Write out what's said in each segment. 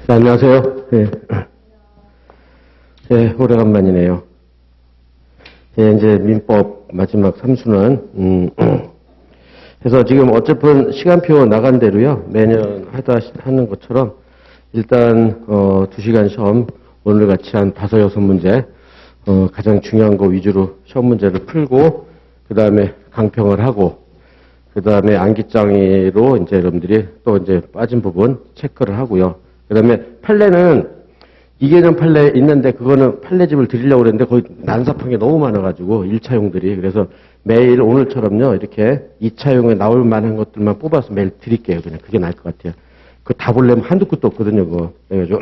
네, 안녕하세요. 예. 예, 오래간만이네요. 예, 이제 민법 마지막 3수는, 그래서 지금 어쨌든 시간표 나간 대로요, 매년 하는 것처럼, 일단, 2시간 시험, 오늘 같이 한 5, 6문제, 가장 중요한 거 위주로 시험 문제를 풀고, 그 다음에 강평을 하고, 그 다음에 암기장으로 이제 여러분들이 또 이제 빠진 부분 체크를 하고요. 그 다음에 판례는 이개념 판례 있는데 그거는 판례집을 드리려고 그랬는데 거의 난삽한 게 너무 많아가지고 1차용들이. 그래서 매일 오늘처럼요 이렇게 2차용에 나올 만한 것들만 뽑아서 매일 드릴게요. 그냥 그게 나을 것 같아요. 그거 다 보려면 한두 끝도 없거든요. 그거. 그래가지고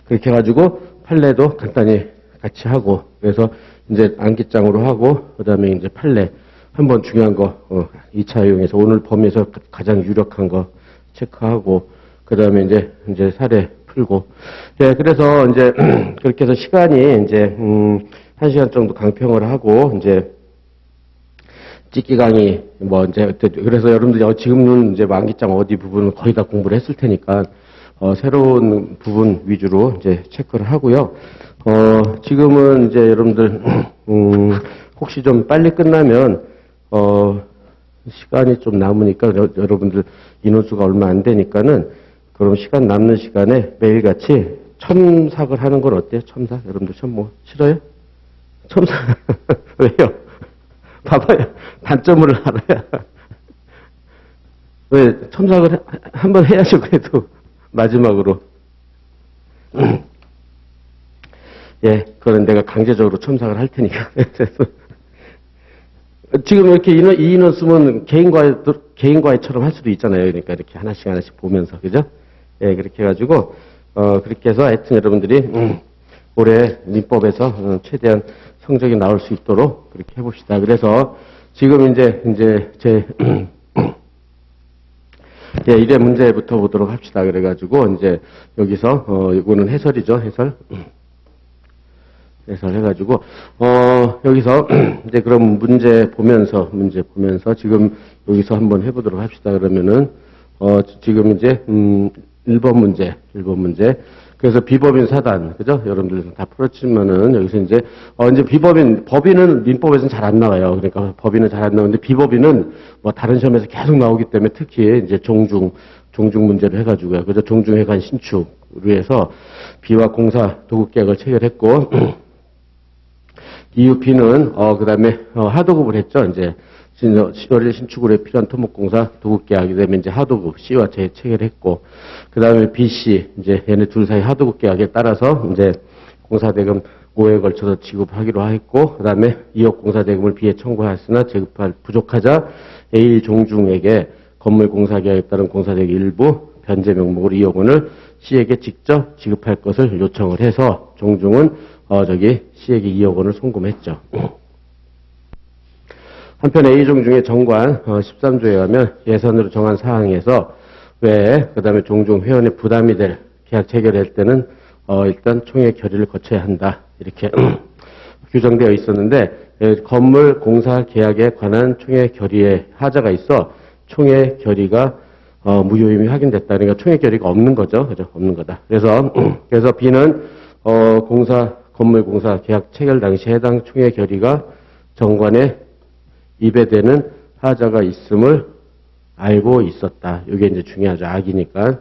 그렇게 해가지고 판례도 간단히 같이 하고, 그래서 이제 암기장으로 하고, 그 다음에 이제 판례 한번 중요한 거 2차용에서 오늘 범위에서 가장 유력한 거 체크하고, 그 다음에 이제 사례 풀고. 예, 그래서 이제 그렇게 해서 시간이 이제 1시간 정도 강평을 하고, 이제 찍기 강의 뭐 이제 그래서 여러분들이 지금은 이제 암기장 어디 부분은 거의 다 공부를 했을 테니까 새로운 부분 위주로 이제 체크를 하고요. 지금은 이제 여러분들 혹시 좀 빨리 끝나면 시간이 좀 남으니까 여러분들 인원수가 얼마 안 되니까는 그럼 시간 남는 시간에 매일같이 첨삭을 하는 건 어때요? 첨삭? 여러분들 뭐 싫어요? 첨삭 왜요? 봐봐요. 단점을 알아야. 왜 첨삭을 한번 해야죠. 그래도 마지막으로. 예, 그건 내가 강제적으로 첨삭을 할 테니까. 지금 이렇게 이 인원 쓰면 개인과외처럼 할 수도 있잖아요. 그러니까 이렇게 하나씩 보면서, 그죠? 예, 그렇게 해가지고, 그렇게 해서 하여튼 여러분들이, 올해 민법에서 최대한 성적이 나올 수 있도록 그렇게 해봅시다. 그래서 지금 이제 예, 1회 문제부터 보도록 합시다. 그래가지고, 이제 여기서, 이거는 해설이죠, 해설. 해가지고, 여기서, 이제 그럼 문제 보면서 지금 여기서 한번 해보도록 합시다. 그러면은, 지금 이제, 1번 문제. 그래서 비법인 사단, 그죠? 여러분들 다 풀었지만은, 여기서 이제 법인은 민법에서는 잘 안 나와요. 그러니까 법인은 잘 안 나오는데, 비법인은 뭐 다른 시험에서 계속 나오기 때문에 특히 이제 종중 문제를 해가지고요. 그죠? 종중회관 신축으로 해서 비와 공사 도급계약을 체결했고, 이후 B는, 그 다음에, 하도급을 했죠. 이제, 시월일 신축으로 필요한 토목공사 도급계약이 되면 이제 하도급 C와 체결했고, 그 다음에 B, C, 이제 얘네 둘 사이 하도급 계약에 따라서 이제 공사대금 5회에 걸쳐서 지급하기로 했고, 그 다음에 2억 공사대금을 B에 청구하였으나 제급할 부족하자 A 종중에게 건물 공사계약에 따른 공사대금 일부 변제 명목으로 2억 원을 C에게 직접 지급할 것을 요청을 해서 종중은 C에게 2억 원을 송금했죠. 한편 A종중의 정관 13조에 하면 예산으로 정한 사항에서 그 다음에 종중 회원의 부담이 될 계약 체결할 때는 일단 총회 결의를 거쳐야 한다. 이렇게 규정되어 있었는데, 건물 공사 계약에 관한 총회 결의에 하자가 있어 총회 결의가 무효임이 확인됐다. 그러니까 총회 결의가 없는 거죠. 그죠? 없는 거다. 그래서 B는 건물 공사 계약 체결 당시 해당 총회 결의가 정관에 입에되는 하자가 있음을 알고 있었다. 이게 이제 중요하죠. 악이니까.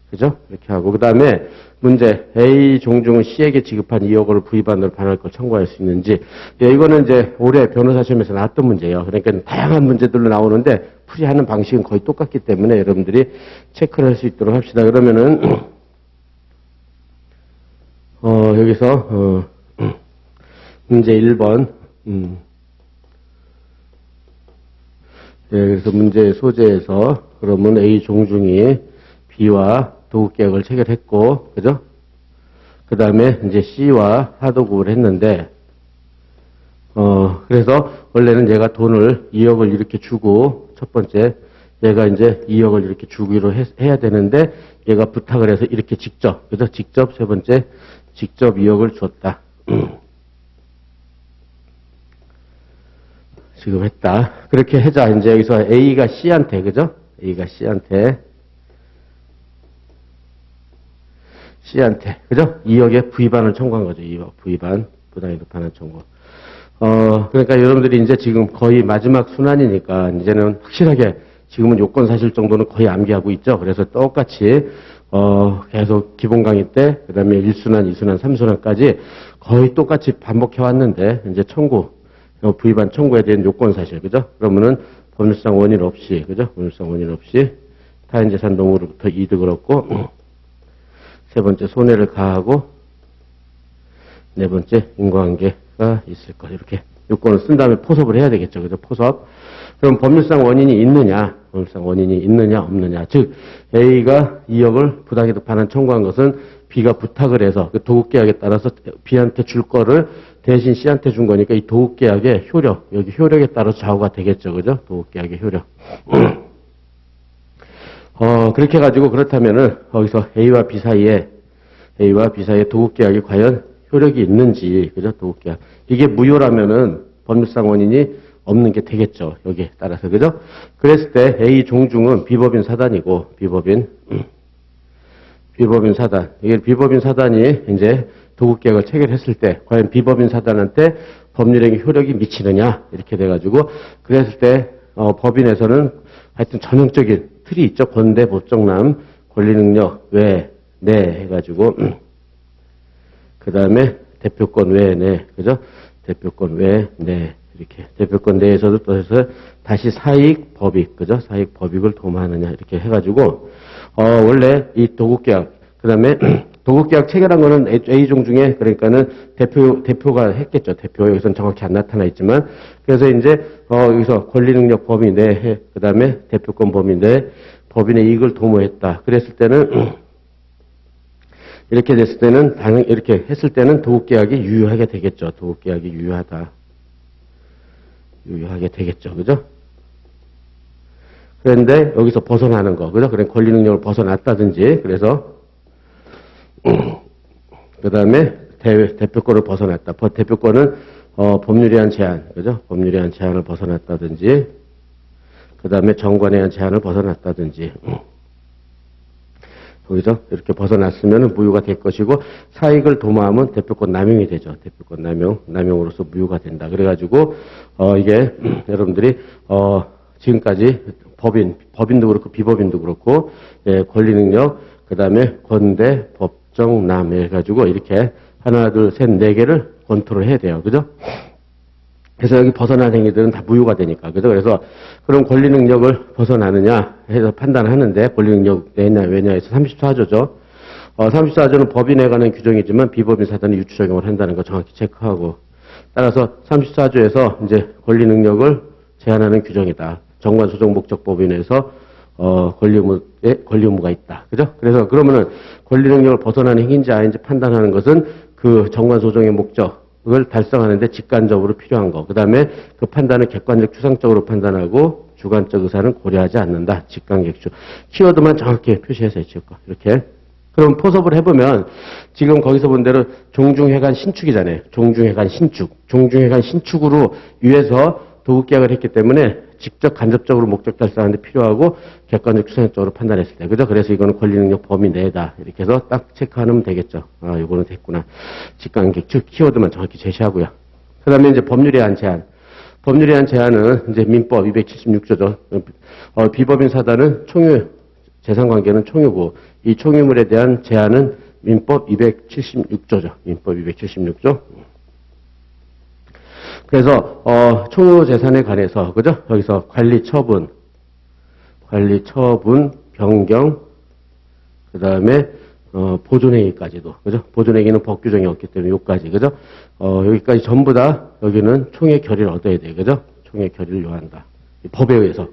그죠? 이렇게 하고. 그 다음에 문제. A 종중은 C에게 지급한 2억 원을 부의반으로 반할 걸 청구할 수 있는지. 예, 이거는 이제 올해 변호사 시험에서 나왔던 문제예요. 그러니까 다양한 문제들로 나오는데 풀이하는 방식은 거의 똑같기 때문에 여러분들이 체크를 할 수 있도록 합시다. 그러면은, 여기서, 문제 1번, 예, 그래서 문제의 소재에서, 그러면 A 종중이 B와 도급계약을 체결했고, 그죠? 그 다음에 이제 C와 하도급을 했는데, 그래서 원래는 얘가 돈을 2억을 이렇게 주고, 첫 번째, 얘가 이제 2억을 이렇게 주기로 해야 되는데, 얘가 부탁을 해서 이렇게 직접, 그죠? 직접, 세 번째, 직접 2억을 줬다. 지금 했다. 그렇게 하자. 이제 여기서 A가 C한테, 그죠? A가 C한테 C한테, 그죠? 2억에 V반을 청구한 거죠. 2억 V반, 부당이득 반환 청구. 그러니까 여러분들이 이제 지금 거의 마지막 순환이니까 이제는 확실하게 지금은 요건 사실 정도는 거의 암기하고 있죠. 그래서 똑같이, 계속 기본 강의 때, 그 다음에 1순환, 2순환, 3순환까지 거의 똑같이 반복해 왔는데, 이제 청구, V반 청구에 대한 요건 사실, 그죠? 그러면은 법률상 원인 없이, 그죠? 법률상 원인 없이 타인재산 동으로부터 이득을 얻고, 세 번째 손해를 가하고, 네 번째 인과관계가 있을 것. 이렇게 요건을 쓴 다음에 포섭을 해야 되겠죠. 그죠? 포섭. 그럼 법률상 원인이 있느냐? 법률상 원인이 있느냐, 없느냐. 즉, A가 2억을 부당이득 반환 청구한 것은 B가 부탁을 해서 그 도급계약에 따라서 B한테 줄 거를 대신 C한테 준 거니까 이 도급계약의 효력, 여기 효력에 따라서 좌우가 되겠죠. 그죠? 도급계약의 효력. 그렇게 해가지고 그렇다면은 거기서 A와 B 사이에 도급계약이 과연 효력이 있는지, 그죠? 도급계약. 이게 무효라면은 법률상 원인이 없는 게 되겠죠. 여기에 따라서, 그죠? 그랬을 때 A 종중은 비법인 사단이고, 비법인 사단. 이게 비법인 사단이 이제 도급계약을 체결했을 때, 과연 비법인 사단한테 법률행위 효력이 미치느냐, 이렇게 돼가지고, 그랬을 때, 법인에서는 하여튼 전형적인 틀이 있죠. 권대, 법정남, 권리능력, 외, 내 해가지고, 그 다음에 대표권 외, 내, 그죠? 대표권 외, 내. 이렇게 대표권 내에서도 또 해서 다시 사익 법익, 그죠? 사익 법익을 도모하느냐 이렇게 해가지고 원래 이 도급계약, 그다음에 도급계약 체결한 거는 A종 중에 그러니까는 대표가 했겠죠. 대표 여기서는 정확히 안 나타나 있지만 그래서 이제 여기서 권리능력 범위 내, 그다음에 대표권 범위 내 법인의 이익을 도모했다. 그랬을 때는 이렇게 됐을 때는 당연 이렇게 했을 때는 도급계약이 유효하게 되겠죠. 도급계약이 유효하게 되겠죠. 그죠? 그런데 여기서 벗어나는 거, 그죠? 그래 권리 능력을 벗어났다든지, 그래서 그 다음에 대표권을 벗어났다. 대표권은 법률에 의한 제한, 그죠? 법률에 의한 제한을 벗어났다든지, 그 다음에 정관에 의한 제한을 벗어났다든지, 거기서 이렇게 벗어났으면 무효가 될 것이고 사익을 도모하면 대표권 남용이 되죠. 대표권 남용으로서 무효가 된다. 그래가지고 이게 여러분들이 지금까지 법인도 그렇고 비법인도 그렇고 권리 능력 그다음에 권대 법정남 해가지고 이렇게 하나 둘 셋 네 개를 검토를 해야 돼요. 그죠? 그래서 여기 벗어난 행위들은 다 무효가 되니까. 그죠? 그래서 그럼 권리 능력을 벗어나느냐 해서 판단하는데 권리 능력 내냐 왜냐 해서 34조죠. 34조는 법인에 관한 규정이지만 비법인 사단이 유추 적용을 한다는 거 정확히 체크하고 따라서 34조에서 이제 권리 능력을 제한하는 규정이다. 정관 소정 목적 법인에서 권리 의무가 있다. 그죠? 그래서 그러면은 권리 능력을 벗어나는 행위인지 아닌지 판단하는 것은 그 정관 소정의 목적 그걸 달성하는데 직관적으로 필요한 거. 그 다음에 그 판단을 객관적 추상적으로 판단하고 주관적 의사는 고려하지 않는다. 직관객추. 키워드만 정확히 표시해서 해칠 거. 이렇게. 그럼 포섭을 해보면 지금 거기서 본 대로 종중회관 신축이잖아요. 종중회관 신축. 종중회관 신축으로 위해서 도급계약을 했기 때문에 직접 간접적으로 목적 달성하는데 필요하고 객관적 추상적으로 판단했을 때. 그죠? 그래서 이거는 권리능력 범위 내다. 이렇게 해서 딱 체크하면 되겠죠. 아, 이거는 됐구나. 직관객, 즉, 키워드만 정확히 제시하고요. 그 다음에 이제 법률에 의한 제한. 법률에 의한 제한은 이제 민법 276조죠. 비법인 사단은 총유, 재산관계는 총유고, 이 총유물에 대한 제한은 민법 276조죠. 민법 276조. 그래서 총유 재산에 관해서 그죠? 여기서 관리 처분 변경 그다음에 보존행위까지도 그죠? 보존행위는 법 규정이 없기 때문에 여기까지 그죠? 여기까지 전부 다 여기는 총의 결의를 얻어야 돼 그죠? 총의 결의를 요한다. 법에 의해서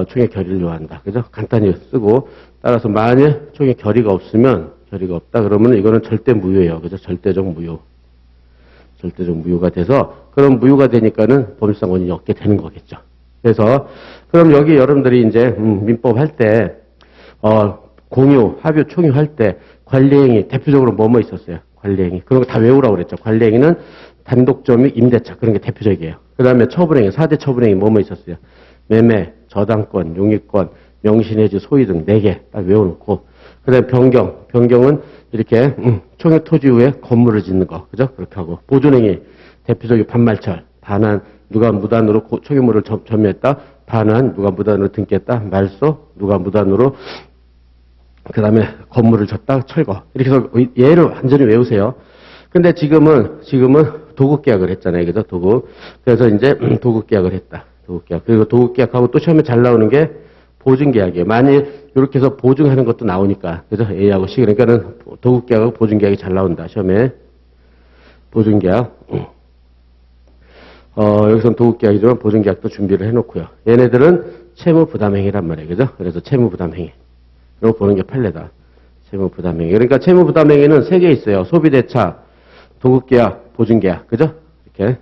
총의 결의를 요한다. 그죠? 간단히 쓰고 따라서 만약 총의 결의가 없다 그러면 이거는 절대 무효예요. 그죠? 절대적 무효가 돼서 그럼 무효가 되니까는 법률상 원인이 없게 되는 거겠죠. 그래서 그럼 여기 여러분들이 이제 민법 할 때 공유, 합유, 총유 할 때 관리행위 대표적으로 뭐뭐 있었어요? 관리행위 그런 거 다 외우라고 그랬죠. 관리행위는 단독점유, 임대차 그런 게 대표적이에요. 그 다음에 처분행위, 4대 처분행위 뭐뭐 있었어요? 매매, 저당권, 용익권, 명신해지, 소위 등 4개 딱 외워놓고 그다음에 변경은 이렇게 총액 토지 후에 건물을 짓는 거, 그죠? 그렇게 하고 보존행위 대표적인 반말철, 반환 누가 무단으로 초기물을 점유했다, 반환 누가 무단으로 등기했다, 말소 누가 무단으로 그다음에 건물을 졌다, 철거 이렇게 해서 얘를 완전히 외우세요. 근데 지금은 도급 계약을 했잖아요, 그죠? 도급. 그래서 이제 도급 계약을 했다, 도급 계약. 그리고 도급 계약하고 또 시험에 잘 나오는 게 보증 계약이에요. 만일 이렇게 해서 보증하는 것도 나오니까, 그죠? A하고 C. 그러니까는 도급 계약하고 보증 계약이 잘 나온다, 시험에. 보증 계약. 여기서는 도급 계약이지만 보증 계약도 준비를 해놓고요. 얘네들은 채무 부담행위란 말이에요, 그죠? 그래서 채무 부담행위. 이거 보는 게 판례다. 채무 부담행위. 그러니까 채무 부담행위는 3개 있어요. 소비대차, 도급 계약, 보증 계약, 그죠? 이렇게.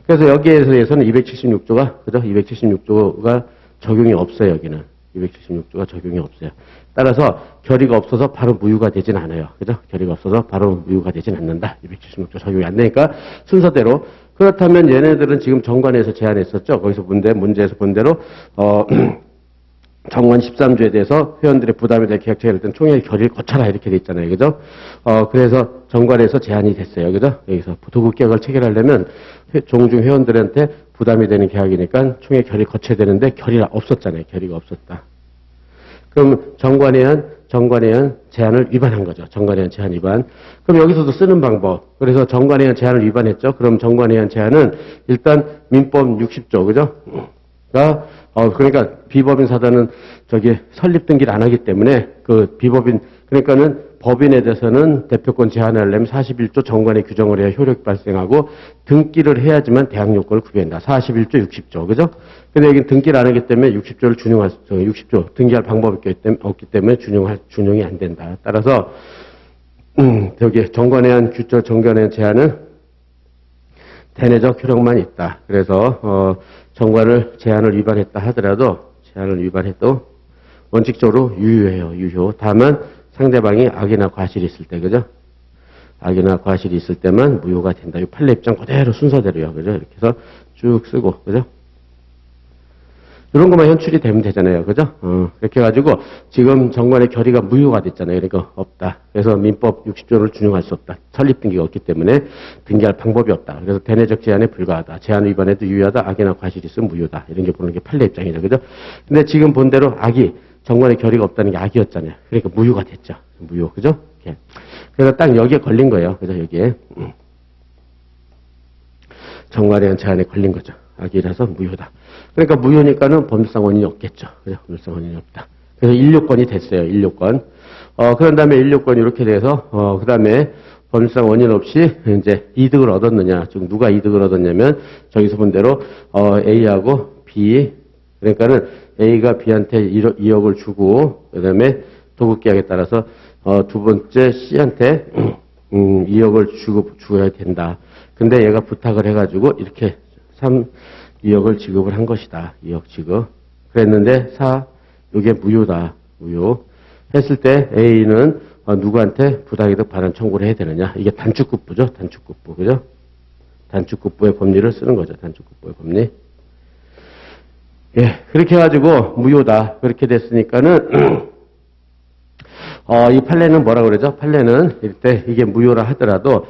그래서 여기에 대해서는 276조가, 그죠? 276조가 적용이 없어요, 여기는. 276조가 적용이 없어요. 따라서 결의가 없어서 바로 무효가 되진 않아요. 그죠? 결의가 없어서 바로 무효가 되진 않는다. 276조 적용이 안 되니까 순서대로. 그렇다면 얘네들은 지금 정관에서 제안했었죠. 거기서 문제에서 본 대로, 정관 13조에 대해서 회원들의 부담이 될 계약 체결할 때는 총회 결의를 거쳐라 이렇게 돼 있잖아요. 그죠? 그래서 정관에서 제안이 됐어요. 그죠? 여기서 도급 계약을 체결하려면 종중 회원들한테 부담이 되는 계약이니까 총회 결의 거쳐야 되는데 결의가 없었잖아요. 결의가 없었다. 그럼 정관에 의한 제한을 위반한 거죠. 정관에 의한 제한 위반. 그럼 여기서도 쓰는 방법. 그래서 정관에 의한 제한을 위반했죠. 그럼 정관에 의한 제한은 일단 민법 60조, 그죠? 그러니까 비법인 사단은 설립 등기를 안 하기 때문에 그러니까는 법인에 대해서는 대표권 제한하려면 41조 정관의 규정을 해야 효력이 발생하고 준기를 해야지만 대항 요건을 구비한다. 41조, 60조. 그죠? 근데 여기 등기를 안 하기 때문에 60조를 60조 등기할 방법이 없기 때문에 준용이 안 된다. 따라서 정관에 의한 정관에 의한 제한은 대내적 효력만 있다. 그래서 제한을 위반했다 하더라도 제한을 위반해도 원칙적으로 유효해요. 유효. 다만 상대방이 악이나 과실이 있을 때, 그죠? 악이나 과실이 있을 때만 무효가 된다. 이 판례 입장 그대로 순서대로요. 그죠? 이렇게 해서 쭉 쓰고, 그죠? 이런 것만 현출이 되면 되잖아요. 그죠? 이렇게 해가지고 지금 정관의 결의가 무효가 됐잖아요. 그러니까 없다. 그래서 민법 60조를 준용할 수 없다. 설립 등기가 없기 때문에 등기할 방법이 없다. 그래서 대내적 제한에 불과하다. 제한 위반에도 유효하다. 악이나 과실이 있으면 무효다. 이런 게 보는 게 판례 입장이죠. 그죠? 근데 지금 본 대로 정관의 결의가 없다는 게 악이었잖아요. 그러니까 무효가 됐죠. 무효. 그죠? 이렇게. 그래서 딱 여기에 걸린 거예요. 그죠? 여기에. 정관에 의한 제한에 걸린 거죠. 악이라서 무효다. 그러니까 무효니까는 법률상 원인이 없겠죠. 그죠? 법률상 원인이 없다. 그래서 1요건이 됐어요. 1요건. 그런 다음에 1요건이 이렇게 돼서, 그 다음에 법률상 원인 없이 이제 이득을 얻었느냐. 즉, 누가 이득을 얻었냐면, 저기서 본 대로, A하고 B. 그러니까는 A가 B한테 2억을 주고, 그 다음에 도급계약에 따라서, 두 번째 C한테, 2억을 주어야 된다. 근데 얘가 부탁을 해가지고, 이렇게 2억을 지급을 한 것이다. 2억 지급. 그랬는데, 이게 무효다. 무효. 했을 때, A는 누구한테 부당이득 반환 청구를 해야 되느냐. 이게 단축급부죠. 단축급부. 그죠? 단축급부의 법리를 쓰는 거죠. 단축급부의 법리. 예. 그렇게 해가지고, 무효다. 그렇게 됐으니까는, 이 판례는 뭐라고 그러죠? 판례는 이때 이게 무효라 하더라도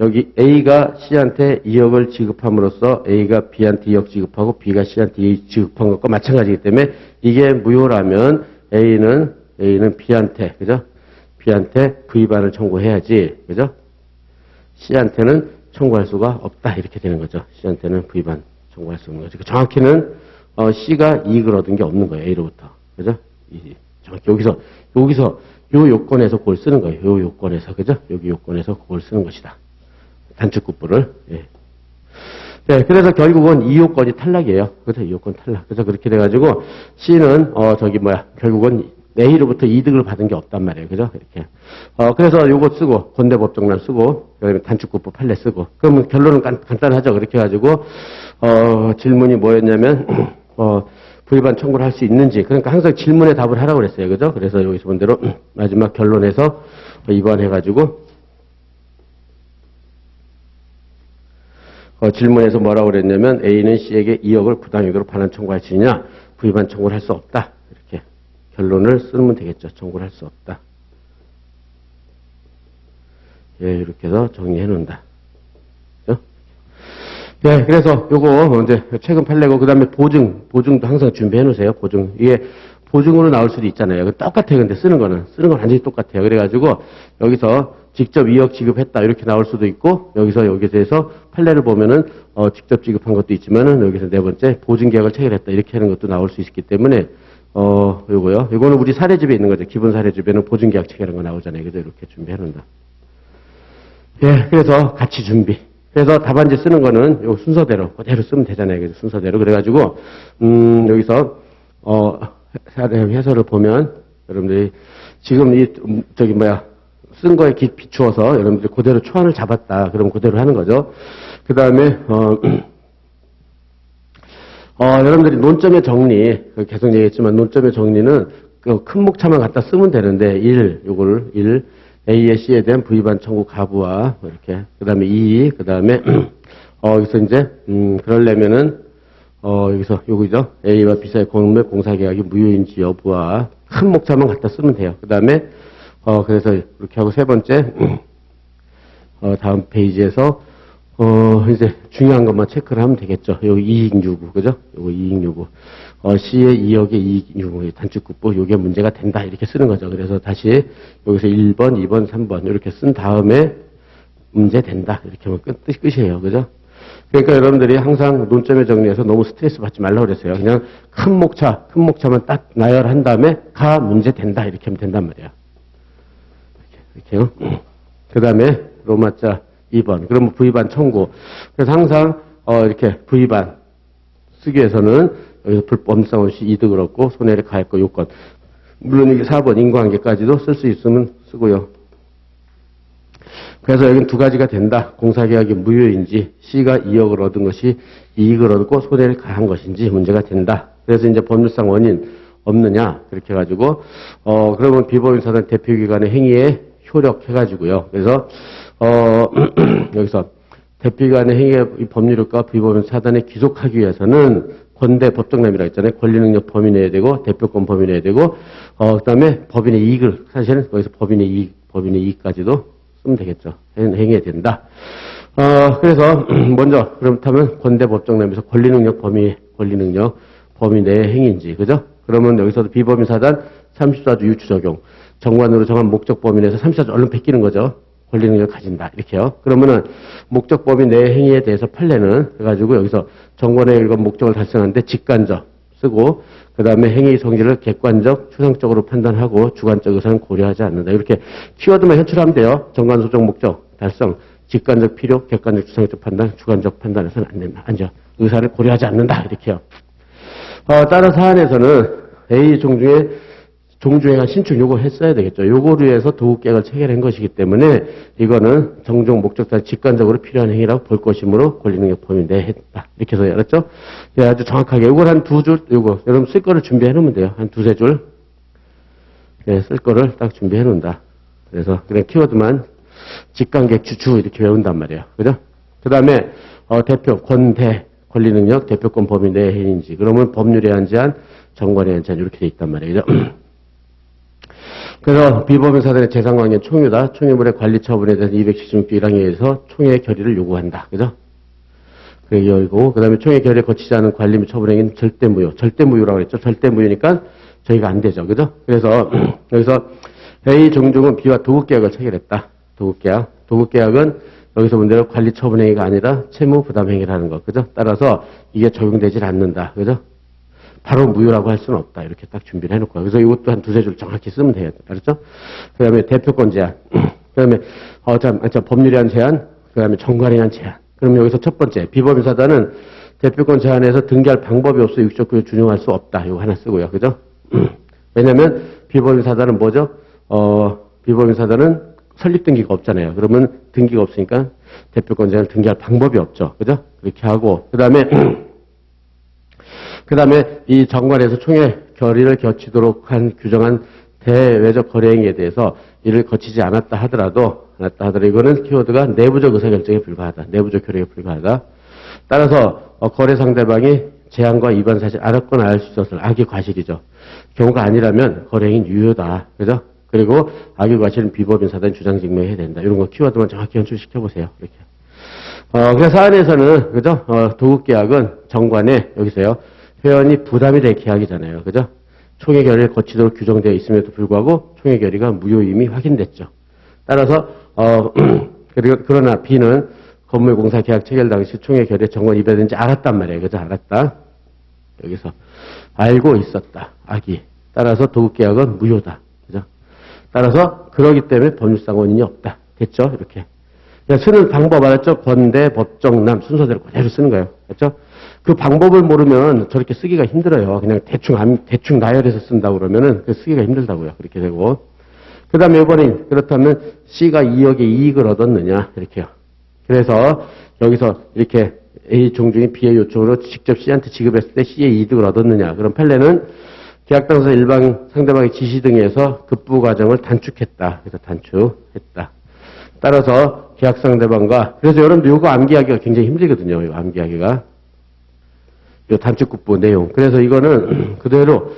여기 A가 C한테 2억을 지급함으로써 A가 B한테 2억 지급하고 B가 C한테 2억 지급한 것과 마찬가지이기 때문에 이게 무효라면 A는 B한테, 그죠? B한테 V반을 청구해야지, 그죠? C한테는 청구할 수가 없다. 이렇게 되는 거죠. C한테는 V반 청구할 수 없는 거죠. 정확히는 C가 이익을 얻은 게 없는 거예요. A로부터. 그죠? 정확히 여기서 요 요건에서 그걸 쓰는 거예요. 요 요건에서, 그죠? 여기 요건에서 그걸 쓰는 것이다. 단축급부를. 예. 네, 그래서 결국은 이 요건이 탈락이에요. 그래서 이 요건 탈락. 그래서 그렇게 돼가지고 C는 결국은 A로부터 이득을 받은 게 없단 말이에요. 그죠? 이렇게. 그래서 요거 쓰고 건대법정란 쓰고 그다음에 단축급부 판례 쓰고 그러면 결론은 간단하죠. 그렇게 해가지고 질문이 뭐였냐면 부위반 청구를 할 수 있는지. 그러니까 항상 질문에 답을 하라고 그랬어요. 그죠? 그래서 여기서 본 대로 마지막 결론에서 입안해가지고 질문에서 뭐라고 그랬냐면 A는 C에게 2억을 부당이익으로 반환 청구할 수 있냐? 부위반 청구를 할 수 없다. 이렇게 결론을 쓰면 되겠죠. 청구를 할 수 없다. 예, 이렇게 해서 정리해 놓는다. 그죠? 예, 그래서 요거 이제 최근 판례고, 그 다음에 보증도 항상 준비해 놓으세요. 보증. 이게 보증으로 나올 수도 있잖아요. 똑같아요. 근데 쓰는 건 완전히 똑같아요. 그래가지고 여기서 직접 2억 지급했다 이렇게 나올 수도 있고, 여기서 대해서 판례를 보면은 직접 지급한 것도 있지만은 여기서 네 번째 보증계약을 체결했다 이렇게 하는 것도 나올 수 있기 때문에 요거요. 요거는 우리 사례집에 있는 거죠. 기본 사례집에는 보증계약 체결한 거 나오잖아요. 그래서 이렇게 준비해 놓는다. 예, 그래서 같이 준비. 그래서 답안지 쓰는 거는 요 순서대로 그대로 쓰면 되잖아요. 그래서 순서대로. 그래가지고 여기서 사례 해설을 보면 여러분들이 지금 쓴 거에 비추어서 여러분들이 그대로 초안을 잡았다. 그럼 그대로 하는 거죠. 그 다음에 여러분들이 논점의 정리 계속 얘기했지만 논점의 정리는 그 큰 목차만 갖다 쓰면 되는데 요거를 A에 C에 대한 V반 청구 가부와 이렇게 그 다음에 2, 그 다음에 여기서 이제 그러려면은 여기서 요거죠. A와 B 사이 공매 공사계약이 무효인지 여부와 큰 목차만 갖다 쓰면 돼요. 그 다음에 그래서 이렇게 하고 세 번째 다음 페이지에서 이제 중요한 것만 체크를 하면 되겠죠. 여기 이익 요구, 그죠? 요거 이익 요구. C의 2억의 이익 요구, 단축국부, 요게 문제가 된다. 이렇게 쓰는 거죠. 그래서 다시 여기서 1번, 2번, 3번 이렇게 쓴 다음에 문제 된다. 이렇게 하면 끝이에요. 그죠? 그러니까 여러분들이 항상 논점에 정리해서 너무 스트레스 받지 말라고 그랬어요. 그냥 큰 목차만 딱 나열한 다음에 가 문제 된다. 이렇게 하면 된단 말이에요. 이렇게요. 그 다음에 로마자 2번. 그러면 V반 청구. 그래서 항상, 이렇게 V반 쓰기 위해서는 여기서 불법성 없이 이득을 얻고 손해를 가할 거 요건. 물론 이게 4번 인과관계까지도 쓸 수 있으면 쓰고요. 그래서 여기는 두 가지가 된다. 공사계약이 무효인지 C가 2억을 얻은 것이 이익을 얻고 손해를 가한 것인지 문제가 된다. 그래서 이제 법률상 원인 없느냐. 그렇게 해가지고, 그러면 비법인사단 대표기관의 행위에 효력해가지고요. 그래서, 여기서 대표기관의 행위의 법률효과 비법인사단에 귀속하기 위해서는 권대 법정남이라고 했잖아요. 권리능력 범위 내야 되고, 대표권 범위 내야 되고, 그 다음에 법인의 이익을, 사실은 거기서 법인의 이익까지도 쓰면 되겠죠. 행해야 된다. 그래서, 먼저, 그렇다면 권대 법정남에서 권리능력 범위 내의 행위인지, 그죠? 그러면 여기서도 비법인사단 34조 유추 적용. 정관으로 정한 목적 범위 내에서 34조 얼른 베끼는 거죠. 권리능력을 가진다. 이렇게요. 그러면은 목적 범위 내 행위에 대해서 판례는 해가지고 여기서 정관의 일관 목적을 달성하는데 직관적 쓰고 그 다음에 행위 성질을 객관적, 추상적으로 판단하고 주관적 의사는 고려하지 않는다. 이렇게 키워드만 현출하면 돼요. 정관 소정 목적 달성, 직관적 필요, 객관적 추상적 판단, 주관적 판단에서는 안 된다. 아니죠. 의사를 고려하지 않는다. 이렇게요. 다른 사안에서는 A 종주행한 신축 요거 했어야 되겠죠. 요거를 위해서 도급계약을 체결한 것이기 때문에 이거는 정종 목적상 직관적으로 필요한 행위라고 볼 것이므로 권리능력 범위 내에 했다. 이렇게 해서 알았죠? 예, 아주 정확하게 요걸 한 두 줄 여러분 쓸 거를 준비해 놓으면 돼요. 한 두세 줄. 예, 쓸 거를 딱 준비해 놓는다. 그래서 그냥 키워드만 직관객 주주 이렇게 외운단 말이에요. 그죠? 그 다음에 대표 권대 권리능력 대표권 범위 내의 행위인지 그러면 법률에 한 제한 정관에 한 제한 이렇게 돼 있단 말이에요. 그래서 비법인사단의 재산관계는 총유다. 총유물의 관리 처분에 대해서 276조 1항에 의해서 총회 결의를 요구한다. 그죠? 그리고 그 다음에 총회 결의에 거치지 않은 관리 및 처분행위는 절대무효. 절대무효라고 했죠. 절대무효니까 저희가 안 되죠. 그죠? 그래서 여기서 A 종종은 B와 도급계약을 체결했다. 도급계약은 여기서 문제로 관리 처분행위가 아니라 채무 부담행위라는 것. 그죠? 따라서 이게 적용되질 않는다. 그죠? 바로 무효라고 할 수는 없다. 이렇게 딱 준비를 해놓고. 그래서 이것도 한 두세 줄 정확히 쓰면 돼요. 알았죠? 그 다음에 대표권 제한. 그 다음에, 법률에 한 제한. 그 다음에 정관에 한 제한. 그럼 여기서 첫 번째. 비법인사단은 대표권 제한에서 등기할 방법이 없어 6조9에 준용할 수 없다. 이거 하나 쓰고요. 그죠? 왜냐면 비법인사단은 뭐죠? 비법인사단은 설립 등기가 없잖아요. 그러면 등기가 없으니까 대표권 제한을 등기할 방법이 없죠. 그죠? 그렇게 하고. 그 다음에 이 정관에서 총회 결의를 거치도록 한 규정한 대외적 거래행위에 대해서 이를 거치지 않았다 하더라도 이거는 키워드가 내부적 의사결정에 불과하다. 내부적 결의에 불과하다. 따라서 거래 상대방이 제한과 위반 사실 알았거나 알 수 있었을 악의 과실이죠. 경우가 아니라면 거래행위는 유효다. 그죠? 그리고 악의 과실은 비법인 사단이 주장 증명해야 된다. 이런 거 키워드만 정확히 연출시켜 보세요. 이렇게. 그래서 사안에서는, 그죠? 도급계약은 정관에, 여기서요, 회원이 부담이 될 계약이잖아요. 그죠? 총회 결의를 거치도록 규정되어 있음에도 불구하고 총회 결의가 무효임이 확인됐죠. 따라서, 그러나 B는 건물공사 계약 체결 당시 총회 결의 정관 위배된지 알았단 말이에요. 그죠? 알았다. 여기서. 알고 있었다. 악이. 따라서 도급계약은 무효다. 그죠? 따라서, 그러기 때문에 법률상 원인이 없다. 됐죠? 이렇게. 쓰는 방법 알았죠? 권대, 법정남 순서대로 그대로 쓰는 거예요. 그렇죠? 그 방법을 모르면 저렇게 쓰기가 힘들어요. 그냥 대충 나열해서 쓴다고 그러면은 그 쓰기가 힘들다고요. 그렇게 되고. 그 다음에 이번에 그렇다면 C가 2억의 이익을 얻었느냐. 이렇게요. 그래서 여기서 이렇게 A 종중이 B의 요청으로 직접 C한테 지급했을 때 C의 이득을 얻었느냐. 그럼 판례는 계약 당사 일방 상대방의 지시 등에 의해서 급부 과정을 단축했다. 그래서 단축했다. 따라서 계약 상대방과 그래서 여러분들 이거 암기하기가 굉장히 힘들거든요. 이거 암기하기가 이 단축급부 내용. 그래서 이거는 그대로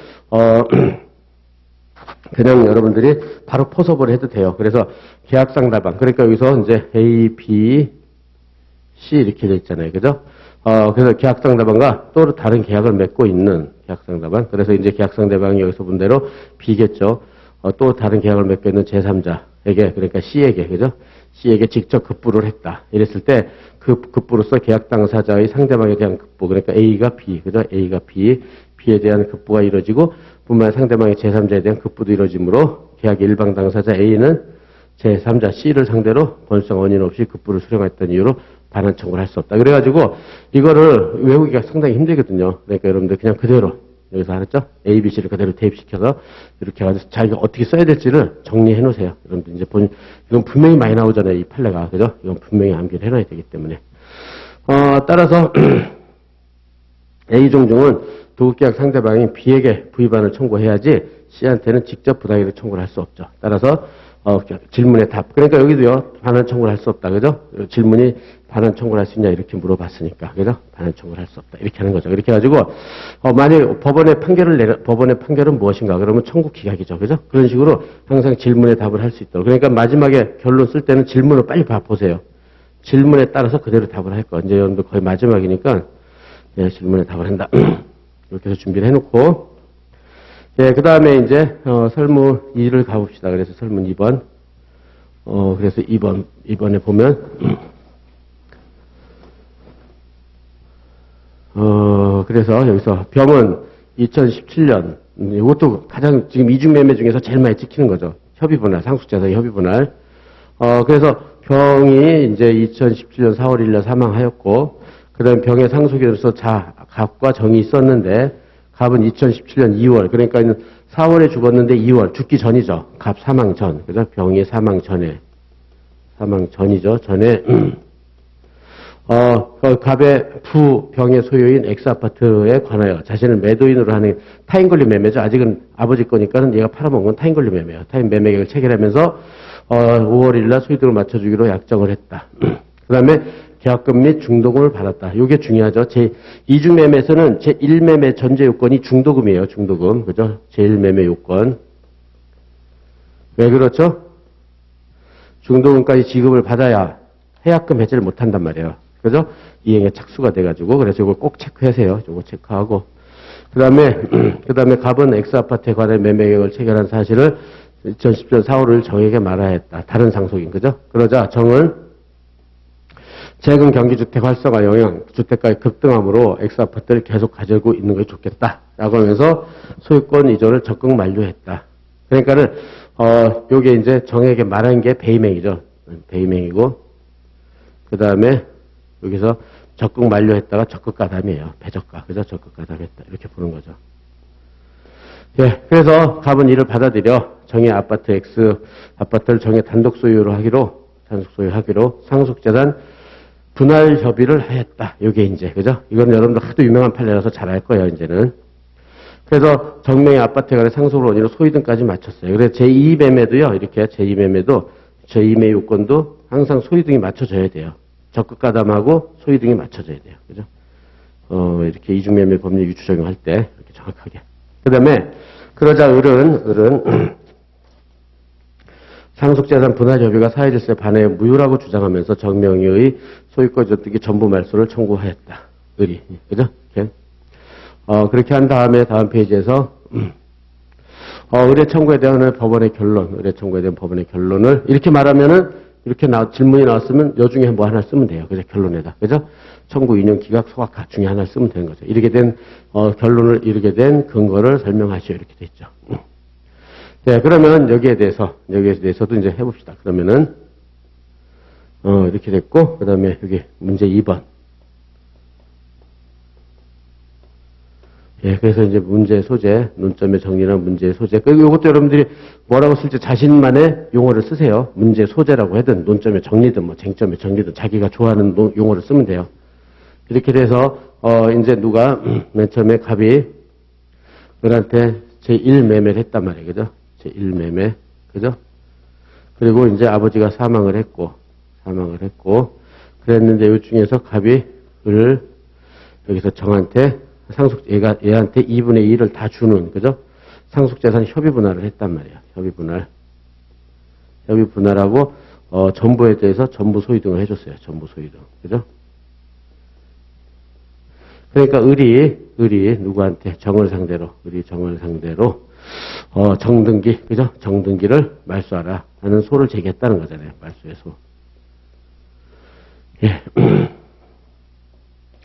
그냥 여러분들이 바로 포섭을 해도 돼요. 그래서 계약 상대방 그러니까 여기서 이제 A, B, C 이렇게 돼 있잖아요. 그죠? 그래서 계약 상대방과 또 다른 계약을 맺고 있는 계약 상대방. 그래서 이제 계약 상대방이 여기서 본 대로 B겠죠. 또 다른 계약을 맺고 있는 제3자에게 그러니까 C에게 그죠? C에게 직접 급부를 했다. 이랬을 때 그 급부로서 계약 당사자의 상대방에 대한 급부 그러니까 A가 B 그죠? A가 B B에 대한 급부가 이루어지고 뿐만 아니라 상대방의 제3자에 대한 급부도 이루어지므로 계약의 일방 당사자 A는 제3자 C를 상대로 권리상 원인 없이 급부를 수령했던 이유로 반환 청구를 할 수 없다. 그래가지고 이거를 외우기가 상당히 힘들거든요. 그러니까 여러분들 그냥 그대로 여기서 알았죠? A, B, C를 그대로 대입시켜서 이렇게 해가지고 자기가 어떻게 써야 될지를 정리해 놓으세요. 여러분들 이제 이건 분명히 많이 나오잖아요. 이 판례가. 그죠? 이건 분명히 암기를 해놔야 되기 때문에. 따라서 A 종중은 도급계약 상대방이 B에게 부의반을 청구해야지 C한테는 직접 부당이득 청구를 할 수 없죠. 따라서 질문의 답. 그러니까 여기도요. 반환 청구를 할 수 없다. 그죠? 질문이 반환 청구를 할 수 있냐 이렇게 물어봤으니까. 그죠? 반환 청구를 할 수 없다. 이렇게 하는 거죠. 이렇게 해 가지고 만약 법원의 판결은 무엇인가? 그러면 청구 기각이죠. 그죠? 그런 식으로 항상 질문의 답을 할 수 있도록. 그러니까 마지막에 결론 쓸 때는 질문을 빨리 보세요. 질문에 따라서 그대로 답을 할 거예요. 이제 여러분들 거의 마지막이니까 질문에 답을 한다. 이렇게 해서 준비를 해 놓고 그 다음에 이제, 설문 2를 가봅시다. 그래서 설문 2번. 그래서 2번에 보면, 그래서 여기서 병은 2017년, 이것도 가장 지금 이중매매 중에서 제일 많이 찍히는 거죠. 협의분할, 상속자의 협의분할. 그래서 병이 이제 2017년 4월 1일 사망하였고, 그 다음에 병의 상속에서 갑과 정이 있었는데, 갑은 2017년 2월, 그러니까 4월에 죽었는데 2월, 죽기 전이죠. 갑 사망 전, 그죠? 병이 사망 전이죠. 전에, 갑의 병의 소유인 X아파트에 관하여 자신을 매도인으로 하는 타인 권리 매매죠. 아직은 아버지 거니까는 얘가 팔아먹은 건 타인 권리 매매예요. 타인 매매 계획을 체결하면서, 5월 1일 날 소유등을 맞춰주기로 약정을 했다. 그 다음에, 계약금 및 중도금을 받았다. 이게 중요하죠. 제2중매매에서는 제1매매 전제 요건이 중도금이에요. 중도금. 그죠? 제1매매 요건. 왜 그렇죠? 중도금까지 지급을 받아야 해약금 해지를 못한단 말이에요. 그죠? 이행에 착수가 돼가지고. 그래서 이걸 꼭 체크하세요. 이거 체크하고. 그 다음에 갑은 X아파트에 관한 매매 계획을 체결한 사실을 2010년 4월 1일 정에게 말해야 했다. 다른 상속인. 그죠? 그러자 정은 최근 경기주택 활성화 영향, 주택가의 급등함으로 X아파트를 계속 가지고 있는 것이 좋겠다. 라고 하면서 소유권 이전을 적극 만료했다. 그러니까는, 요게 이제 정에게 말한 게 배임행이죠. 배임행이고, 그 다음에 여기서 적극 만료했다가 적극 가담이에요. 배적가. 그죠? 적극 가담했다. 이렇게 보는 거죠. 예. 그래서 갑은 이를 받아들여 정의 아파트 X 아파트를 정의 단독 소유하기로 상속재산 분할 협의를 하였다. 요게 이제, 그죠? 이건 여러분들 하도 유명한 판례라서 잘 알 거예요, 이제는. 그래서 정명의 아파트에 관해 상속을 원인으로 소유등까지 맞췄어요. 그래서 제2매매도요, 이렇게 제2매매 요건도 항상 소유등이 맞춰져야 돼요. 적극 가담하고 소유등이 맞춰져야 돼요. 그죠? 이렇게 이중매매 법률 유추 적용할 때, 이렇게 정확하게. 그 다음에, 그러자 을은, 상속재산 분할 협의가 사회질서에 반해 무효라고 주장하면서 정명의의 소유권 저득이 전부 말소를 청구하였다. 의리. 그죠? 이렇게. 그렇게 한 다음에 다음 페이지에서 의뢰 청구에 대한 법원의 결론, 의뢰 청구에 대한 법원의 결론을 이렇게 말하면은 이렇게 질문이 나왔으면 여 중에 뭐 하나 쓰면 돼요. 그죠? 결론에다. 그죠? 청구, 인용, 기각, 소각화 중에 하나 쓰면 되는 거죠. 이렇게 된 결론을 이르게 된 근거를 설명하시오. 이렇게 돼 있죠. 네, 그러면 여기에 대해서도 이제 해봅시다. 그러면은 이렇게 됐고, 그 다음에 여기 문제 2번. 예, 그래서 이제 문제 소재, 논점의 정리나 문제 소재. 그리고 이것도 여러분들이 뭐라고 쓸지 자신만의 용어를 쓰세요. 문제 소재라고 하든, 논점의 정리든, 뭐 쟁점의 정리든, 자기가 좋아하는 용어를 쓰면 돼요. 이렇게 돼서, 이제 누가 맨 처음에 갑이 을한테 제1매매를 했단 말이에요. 그죠? 제1매매. 그죠? 그리고 이제 아버지가 사망을 했고, 그랬는데 이 중에서 갑이 을 여기서 정한테 얘한테 2분의 2를 다 주는, 그죠? 상속재산 협의분할을 했단 말이에요. 협의분할하고, 전부에 대해서 전부 소유등을 해줬어요. 전부 소유등. 그죠? 그러니까 을이 누구한테 정을 상대로 정등기, 그죠? 정등기를 말소하라 하는 소를 제기했다는 거잖아요. 말소의 소. 예.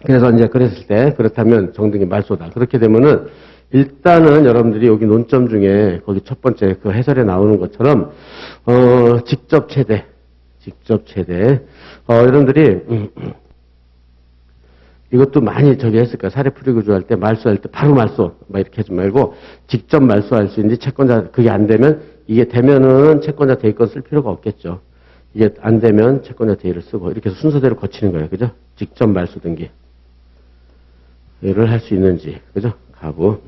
그래서 이제 그랬을 때, 그렇다면 정등기 말소다. 그렇게 되면은, 일단은 여러분들이 여기 논점 중에, 거기 첫 번째 그 해설에 나오는 것처럼, 직접 최대. 여러분들이, 이것도 많이 저기 했을 거야. 사례 풀이구조 할 때, 말소할 때, 바로 말소. 막 이렇게 하지 말고, 직접 말소할 수 있는지, 채권자, 그게 안 되면, 이게 되면은 채권자 대의권 쓸 필요가 없겠죠. 이게 안 되면 채권자 대의를 쓰고, 이렇게 해서 순서대로 거치는 거예요. 그죠? 직접 말소 등기. 를 할 수 있는지, 그죠? 가부.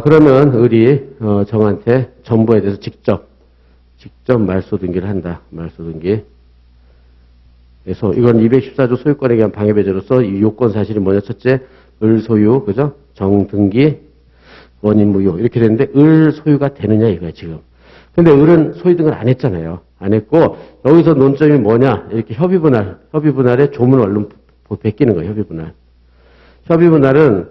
그러면 을이 정한테 전부에 대해서 직접 말소 등기를 한다. 말소 등기. 그래서 이건 214조 소유권에 의한 방해배제로서 이 요건 사실이 뭐냐? 첫째, 을 소유, 그죠? 정등기, 원인 무효. 이렇게 되는데 을 소유가 되느냐 이거야 지금. 근데 을은 소유 등을 안 했잖아요. 안 했고 여기서 논점이 뭐냐? 이렇게 협의분할의 조문 얼른 베끼는 거예요. 협의분할은